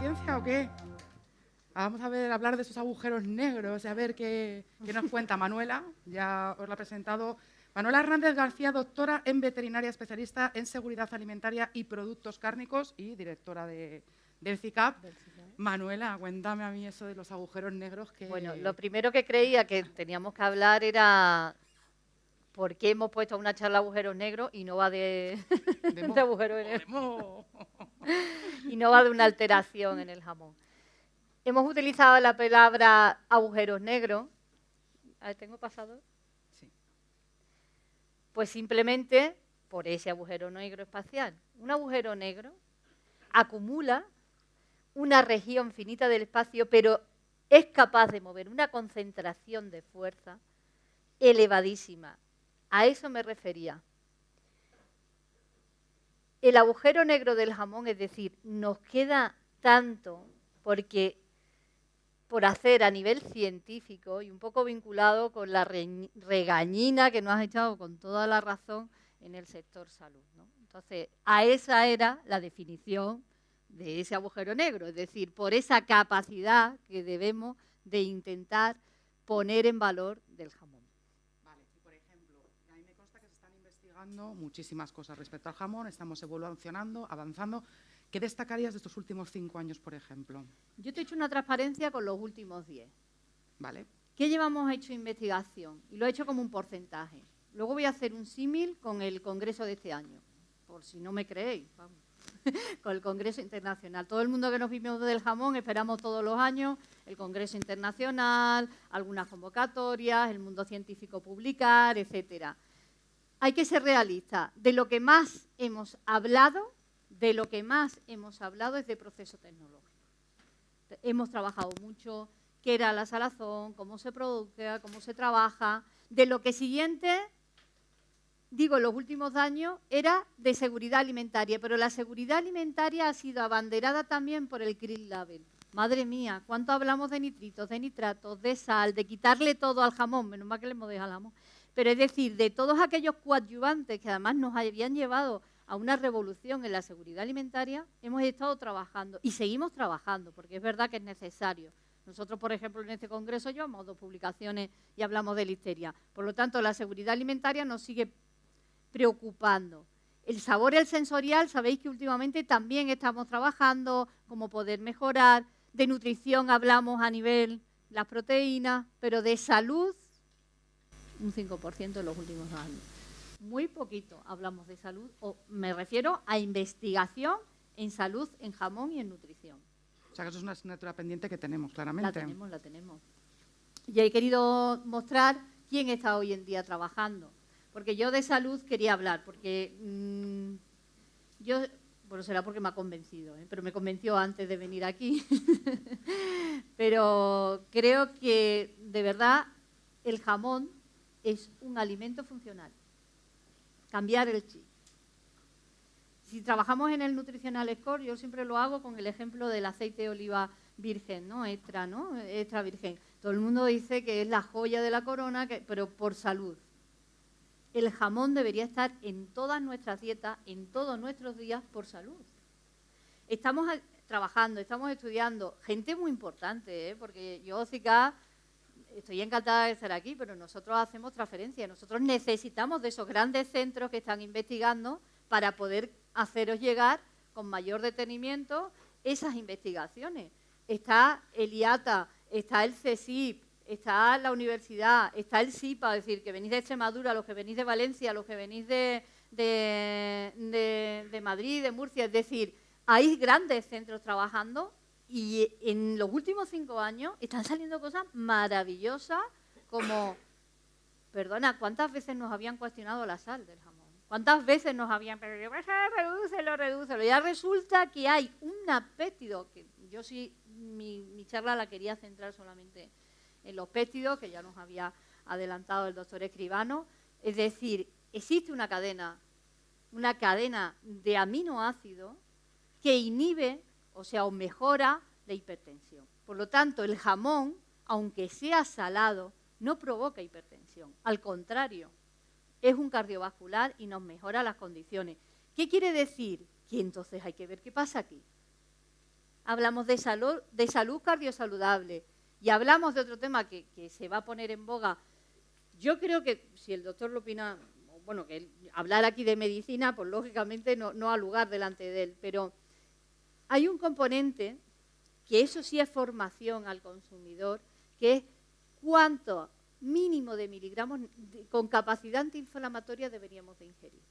ciencia o qué? Vamos a ver, hablar de esos agujeros negros y a ver qué nos cuenta Manuela. Ya os la he presentado. Manuela Hernández García, doctora en veterinaria, especialista en seguridad alimentaria y productos cárnicos y directora del CICAP. Manuela, cuéntame a mí eso de los agujeros negros. Bueno, lo primero que creía que teníamos que hablar era por qué hemos puesto una charla agujeros negros y no va de agujeros negros. Y no va de una alteración en el jamón. Hemos utilizado la palabra agujeros negros. A ver, ¿tengo pasado? Sí. Pues simplemente por ese agujero negro espacial. Un agujero negro acumula una región finita del espacio, pero es capaz de mover una concentración de fuerza elevadísima. A eso me refería. El agujero negro del jamón, es decir, nos queda tanto por hacer a nivel científico y un poco vinculado con la regañina que nos has echado con toda la razón en el sector salud, ¿no? Entonces, a esa era la definición de ese agujero negro, es decir, por esa capacidad que debemos de intentar poner en valor del jamón. Vale, y por ejemplo, a mí me consta que se están investigando muchísimas cosas respecto al jamón, estamos evolucionando, avanzando. ¿Qué destacarías de estos últimos 5 años, por ejemplo? Yo te he hecho una transparencia con los últimos 10. Vale. ¿Qué llevamos hecho investigación? Y lo he hecho como un porcentaje. Luego voy a hacer un símil con el congreso de este año, por si no me creéis, vamos. Con el congreso internacional. Todo el mundo que nos vimos del jamón esperamos todos los años el congreso internacional, algunas convocatorias, el mundo científico publicar, etcétera. Hay que ser realistas. De lo que más hemos hablado es de proceso tecnológico. Hemos trabajado mucho qué era la salazón, cómo se produce, cómo se trabaja. De lo que siguiente, digo, en los últimos años, era de seguridad alimentaria, pero la seguridad alimentaria ha sido abanderada también por el Green Label. Madre mía, ¿cuánto hablamos de nitritos, de nitratos, de sal, de quitarle todo al jamón? Menos mal que le hemos dejado al jamón. Pero es decir, de todos aquellos coadyuvantes que además nos habían llevado a una revolución en la seguridad alimentaria, hemos estado trabajando y seguimos trabajando, porque es verdad que es necesario. Nosotros, por ejemplo, en este congreso llevamos 2 publicaciones y hablamos de listeria. Por lo tanto, la seguridad alimentaria nos sigue preocupando. El sabor y el sensorial, sabéis que últimamente también estamos trabajando, cómo poder mejorar. De nutrición hablamos a nivel las proteínas, pero de salud, un 5% en los últimos años. Muy poquito hablamos de salud, o me refiero a investigación en salud, en jamón y en nutrición. O sea, que eso es una asignatura pendiente que tenemos, claramente. La tenemos. Y he querido mostrar quién está hoy en día trabajando. Porque yo de salud quería hablar, porque bueno, será porque me ha convencido, pero me convenció antes de venir aquí. Pero creo que, de verdad, el jamón es un alimento funcional. Cambiar el chip. Si trabajamos en el Nutritional Score, yo siempre lo hago con el ejemplo del aceite de oliva virgen, ¿no? Extra virgen. Todo el mundo dice que es la joya de la corona, pero por salud. El jamón debería estar en todas nuestras dietas, en todos nuestros días, por salud. Estamos trabajando, estamos estudiando, gente muy importante, porque yo, CICAP, estoy encantada de estar aquí, pero nosotros hacemos transferencia. Nosotros necesitamos de esos grandes centros que están investigando para poder haceros llegar con mayor detenimiento esas investigaciones. Está el IATA, está el CSIC, está la universidad, está el SIPA, es decir, que venís de Extremadura, los que venís de Valencia, los que venís de Madrid, de Murcia, es decir, hay grandes centros trabajando y en los últimos 5 años están saliendo cosas maravillosas como, perdona, ¿cuántas veces nos habían cuestionado la sal del jamón? ¿Cuántas veces nos habían pedido, redúcelo? Ya resulta que hay un péptido, que yo sí, mi charla la quería centrar solamente en los péptidos, que ya nos había adelantado el doctor Escribano. Es decir, existe una cadena de aminoácidos que inhibe, o mejora la hipertensión. Por lo tanto, el jamón, aunque sea salado, no provoca hipertensión. Al contrario, es un cardiovascular y nos mejora las condiciones. ¿Qué quiere decir? Que entonces hay que ver qué pasa aquí. hablamos de salud cardiosaludable y hablamos de otro tema que se va a poner en boga. Yo creo que, si el doctor lo opina, bueno, que hablar aquí de medicina, pues lógicamente no ha lugar delante de él, pero hay un componente que eso sí es formación al consumidor, que es cuánto mínimo de miligramos con capacidad antiinflamatoria deberíamos de ingerir.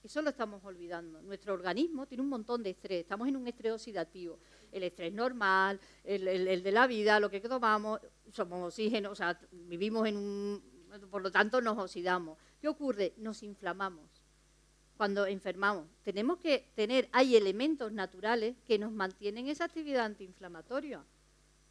Eso lo estamos olvidando. Nuestro organismo tiene un montón de estrés. Estamos en un estrés oxidativo. El estrés normal, el de la vida, lo que tomamos, somos oxígeno, o sea, vivimos en un... Por lo tanto, nos oxidamos. ¿Qué ocurre? Nos inflamamos cuando enfermamos. Tenemos que tener... Hay elementos naturales que nos mantienen esa actividad antiinflamatoria.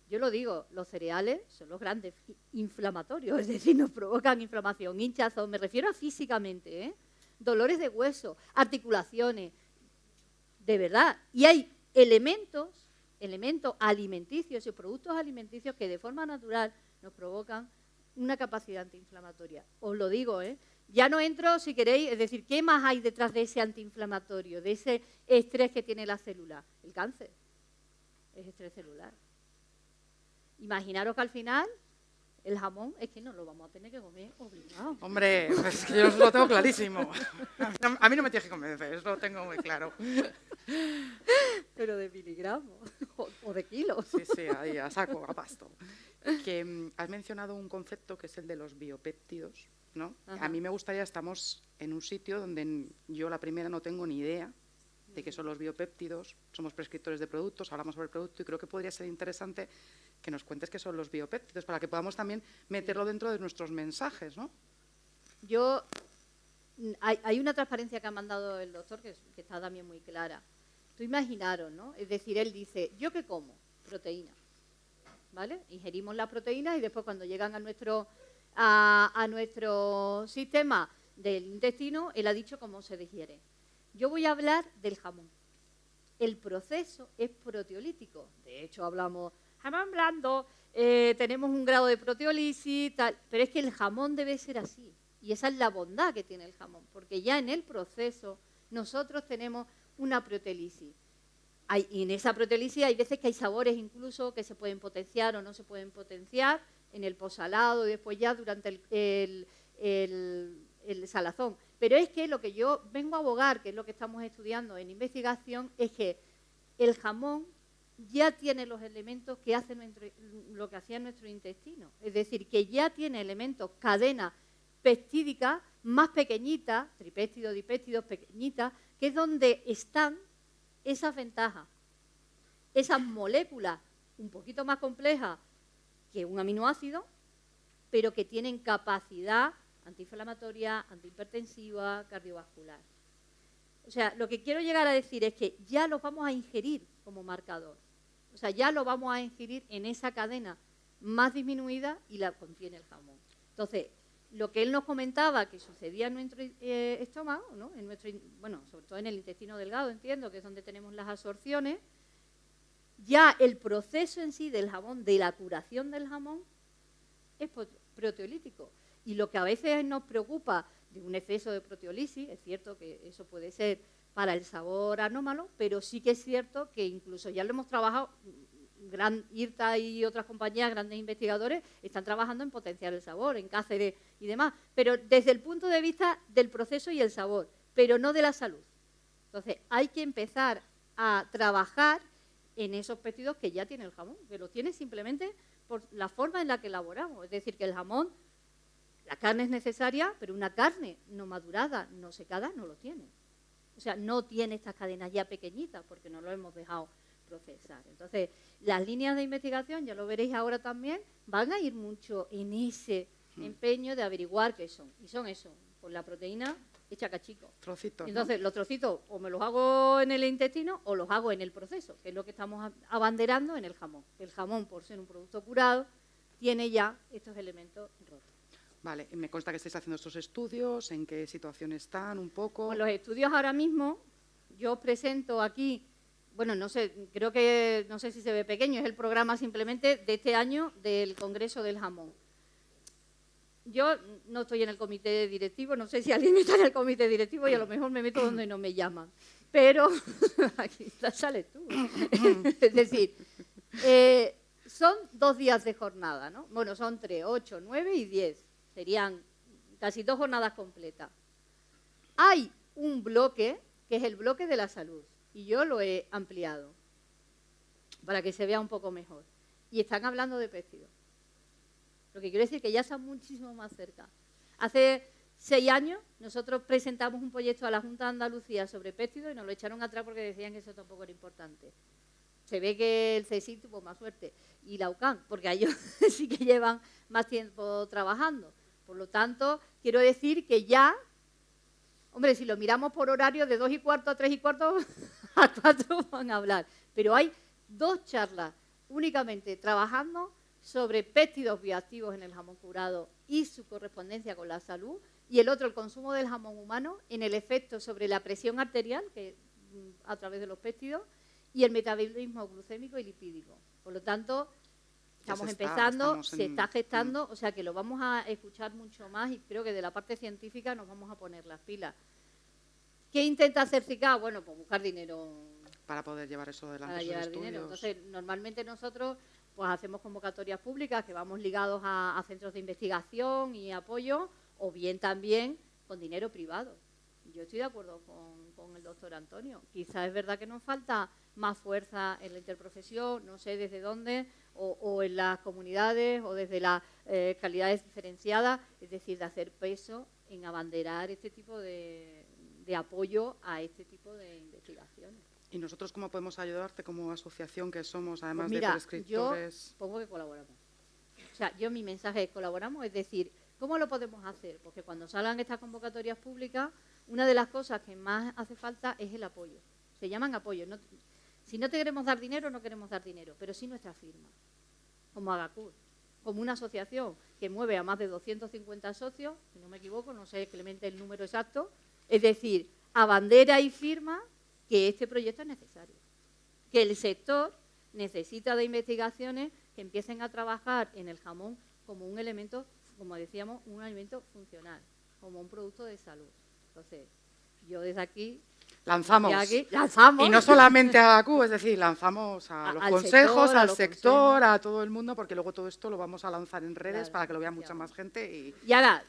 Yo lo digo, los cereales son los grandes inflamatorios, es decir, nos provocan inflamación, hinchazón, me refiero a físicamente, ¿eh? Dolores de hueso, articulaciones, de verdad. Y hay elementos alimenticios y productos alimenticios que de forma natural nos provocan una capacidad antiinflamatoria. Os lo digo, ¿eh? Ya no entro, si queréis, es decir, ¿qué más hay detrás de ese antiinflamatorio, de ese estrés que tiene la célula? El cáncer es estrés celular. Imaginaros que al final el jamón es que no lo vamos a tener que comer obligado. Hombre, es que yo lo tengo clarísimo. A mí no me tienes que convencer, eso lo tengo muy claro. Pero de miligramos o de kilos. Sí, sí, ahí a saco, a pasto. Que has mencionado un concepto que es el de los biopéptidos, ¿no? A mí me gustaría, estamos en un sitio donde yo la primera no tengo ni idea de qué son los biopéptidos, somos prescriptores de productos, hablamos sobre el producto y creo que podría ser interesante que nos cuentes qué son los biopéptidos para que podamos también meterlo dentro de nuestros mensajes, ¿no? Hay una transparencia que ha mandado el doctor que está también muy clara. Tú imaginaros, ¿no? Es decir, él dice, ¿yo qué como? Proteína, ¿vale? Ingerimos las proteínas y después cuando llegan a nuestro sistema del intestino, él ha dicho cómo se digiere. Yo voy a hablar del jamón. El proceso es proteolítico. De hecho, hablamos jamón blando, tenemos un grado de proteólisis, tal, pero es que el jamón debe ser así. Y esa es la bondad que tiene el jamón, porque ya en el proceso nosotros tenemos una proteólisis. Y en esa proteólisis hay veces que hay sabores incluso que se pueden potenciar o no se pueden potenciar en el postsalado y después ya durante el salazón. Pero es que lo que yo vengo a abogar, que es lo que estamos estudiando en investigación, es que el jamón ya tiene los elementos que hacen lo que hacía nuestro intestino. Es decir, que ya tiene elementos, cadena peptídica más pequeñitas, tripéptidos, dipéptidos pequeñitas, que es donde están esas ventajas. Esas moléculas un poquito más complejas que un aminoácido, pero que tienen capacidad antiinflamatoria, antihipertensiva, cardiovascular. O sea, lo que quiero llegar a decir es que ya los vamos a ingerir como marcador. O sea, ya lo vamos a ingerir en esa cadena más disminuida y la contiene el jamón. Entonces, lo que él nos comentaba que sucedía en nuestro estómago, ¿no? Bueno, sobre todo en el intestino delgado, entiendo, que es donde tenemos las absorciones, ya el proceso en sí del jamón, de la curación del jamón, es proteolítico. Y lo que a veces nos preocupa de un exceso de proteólisis, es cierto que eso puede ser para el sabor anómalo, pero sí que es cierto que incluso ya lo hemos trabajado, IRTA y otras compañías, grandes investigadores, están trabajando en potenciar el sabor, en Cáceres y demás, pero desde el punto de vista del proceso y el sabor, pero no de la salud. Entonces, hay que empezar a trabajar en esos péptidos que ya tiene el jamón, que lo tiene simplemente por la forma en la que elaboramos. Es decir, que el jamón, la carne es necesaria, pero una carne no madurada, no secada, no lo tiene. O sea, no tiene estas cadenas ya pequeñitas porque no lo hemos dejado procesar. Entonces, las líneas de investigación, ya lo veréis ahora también, van a ir mucho en ese empeño de averiguar qué son. Y son eso, pues la proteína hecha cachico. Trocitos. Entonces, ¿no? Los trocitos o me los hago en el intestino o los hago en el proceso, que es lo que estamos abanderando en el jamón. El jamón, por ser un producto curado, tiene ya estos elementos rotos. Vale, me consta que estáis haciendo estos estudios, ¿en qué situación están un poco? Pues los estudios ahora mismo, yo os presento aquí, bueno, no sé, creo que, no sé si se ve pequeño, es el programa simplemente de este año del Congreso del Jamón. Yo no estoy en el comité directivo, no sé si alguien está en el comité directivo y a lo mejor me meto donde no me llaman. pero aquí sales tú. Es decir, son 2 días de jornada, ¿no? Bueno, son 3, 8, 9 y 10. Serían casi 2 jornadas completas. Hay un bloque, que es el bloque de la salud, y yo lo he ampliado para que se vea un poco mejor. Y están hablando de péptidos. Lo que quiero decir que ya están muchísimo más cerca. Hace 6 años nosotros presentamos un proyecto a la Junta de Andalucía sobre péptidos y nos lo echaron atrás porque decían que eso tampoco era importante. Se ve que el CSIC tuvo más suerte y la UCAM, porque a ellos sí que llevan más tiempo trabajando. Por lo tanto, quiero decir que ya, hombre, si lo miramos por horario de 2:15 a 3:15, a 4 van a hablar. Pero hay 2 charlas únicamente trabajando sobre péptidos bioactivos en el jamón curado y su correspondencia con la salud, y el otro, el consumo del jamón humano, en el efecto sobre la presión arterial, que a través de los péptidos, y el metabolismo glucémico y lipídico. Por lo tanto, estamos empezando, se está gestando, o sea que lo vamos a escuchar mucho más y creo que de la parte científica nos vamos a poner las pilas. ¿Qué intenta hacer CICAO? Bueno, pues buscar dinero. Para poder llevar eso adelante. Para llevar dinero. Entonces, normalmente nosotros pues hacemos convocatorias públicas que vamos ligados a centros de investigación y apoyo, o bien también con dinero privado. Yo estoy de acuerdo con el doctor Antonio. Quizás es verdad que nos falta más fuerza en la interprofesión, no sé desde dónde, o en las comunidades, o desde las calidades diferenciadas, es decir, de hacer peso en abanderar este tipo de apoyo a este tipo de investigaciones. ¿Y nosotros cómo podemos ayudarte como asociación que somos, además pues mira, de prescriptores? Yo pongo que colaboramos. O sea, yo mi mensaje es colaboramos, es decir, ¿cómo lo podemos hacer? Porque cuando salgan estas convocatorias públicas, una de las cosas que más hace falta es el apoyo. Se llaman apoyos. Si no te queremos dar dinero, no queremos dar dinero, pero sí nuestra firma, como Agacur, como una asociación que mueve a más de 250 socios, si no me equivoco, no sé Clemente el número exacto, es decir, abandera y firma que este proyecto es necesario, que el sector necesita de investigaciones que empiecen a trabajar en el jamón como un elemento, como decíamos, un alimento funcional, como un producto de salud. Entonces, yo desde aquí lanzamos. Lanzamos. Y no solamente a ACU, es decir, lanzamos a los consejos, al sector, a todo el mundo, porque luego todo esto lo vamos a lanzar en redes para que lo vea mucha más gente. Y ahora,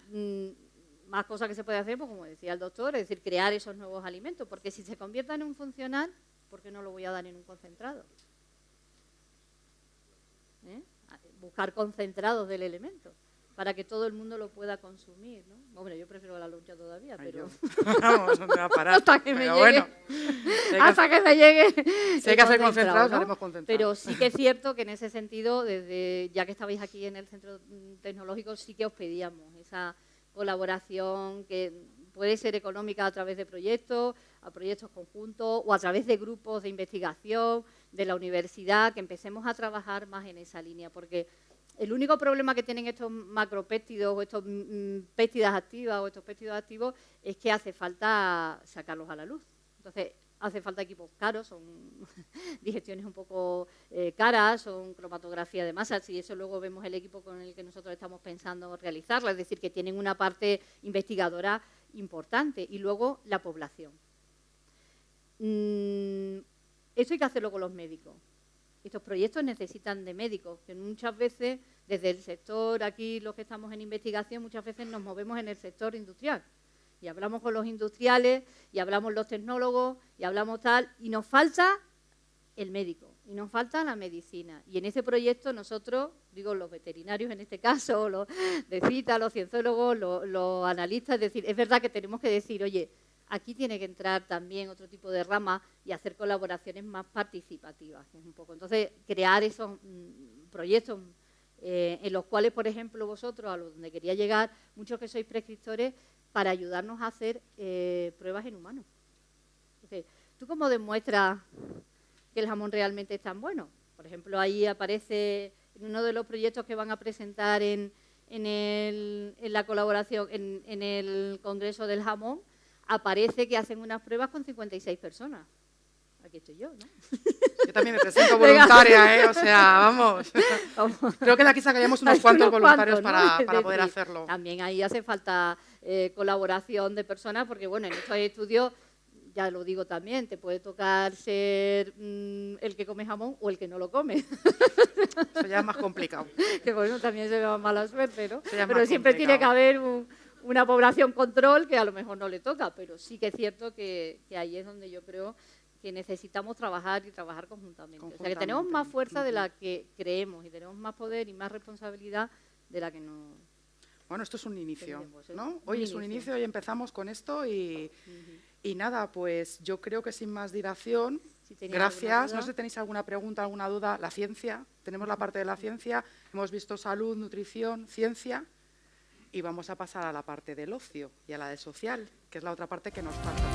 más cosas que se puede hacer, pues como decía el doctor, es decir, crear esos nuevos alimentos, porque si se convierta en un funcional, ¿por qué no lo voy a dar en un concentrado? Buscar concentrados del elemento, para que todo el mundo lo pueda consumir, ¿no? Hombre, yo prefiero la loncha todavía, pero... Vamos, ¿dónde va a parar? Hasta que me llegue. Bueno, hasta que me llegue. Si hay que hacer concentrados, ¿no? Haremos concentrados. Pero sí que es cierto que en ese sentido, ya que estabais aquí en el centro tecnológico, sí que os pedíamos esa colaboración que puede ser económica a través de proyectos, a proyectos conjuntos o a través de grupos de investigación de la universidad, que empecemos a trabajar más en esa línea, porque el único problema que tienen estos macropéptidos o estos péptidas activas o estos péptidos activos es que hace falta sacarlos a la luz. Entonces, hace falta equipos caros, son digestiones un poco caras, son cromatografía de masas, y eso luego vemos el equipo con el que nosotros estamos pensando realizarla, es decir, que tienen una parte investigadora importante. Y luego la población. Eso hay que hacerlo con los médicos. Estos proyectos necesitan de médicos, que muchas veces, desde el sector, aquí los que estamos en investigación, muchas veces nos movemos en el sector industrial. Y hablamos con los industriales, y hablamos los tecnólogos, y hablamos tal, y nos falta el médico, y nos falta la medicina. Y en ese proyecto nosotros, digo los veterinarios en este caso, los de CITA, los cienciólogos, los analistas, es decir, es verdad que tenemos que decir, oye, aquí tiene que entrar también otro tipo de rama y hacer colaboraciones más participativas. Es un poco. Entonces, crear esos proyectos en los cuales, por ejemplo, vosotros, a donde quería llegar, muchos que sois prescriptores, para ayudarnos a hacer pruebas en humanos. Entonces, ¿tú cómo demuestras que el jamón realmente es tan bueno? Por ejemplo, ahí aparece en uno de los proyectos que van a presentar en la colaboración, en el Congreso del Jamón, aparece que hacen unas pruebas con 56 personas. Aquí estoy yo, ¿no? Yo también me presento voluntaria, o sea, vamos. Creo que de aquí sacaríamos unos cuantos voluntarios, ¿no? para poder hacerlo. También ahí hace falta colaboración de personas, porque bueno, en estos estudios ya lo digo también, te puede tocar ser el que come jamón o el que no lo come. Eso ya es más complicado. Que bueno, también se ve mala suerte, ¿no? Eso ya es Pero más siempre tiene que complicado. haber una población control que a lo mejor no le toca, pero sí que es cierto que ahí es donde yo creo que necesitamos trabajar y trabajar conjuntamente. O sea, que tenemos más fuerza de la que creemos y tenemos más poder y más responsabilidad de la que nos... Bueno, esto es un inicio, Entendemos, ¿no? Hoy es un inicio, hoy empezamos con esto y nada, pues yo creo que sin más dilación, Si tenéis gracias. alguna duda. No sé si tenéis alguna pregunta, alguna duda. La ciencia, tenemos la parte de la ciencia, hemos visto salud, nutrición, ciencia y vamos a pasar a la parte del ocio y a la de social, que es la otra parte que nos falta.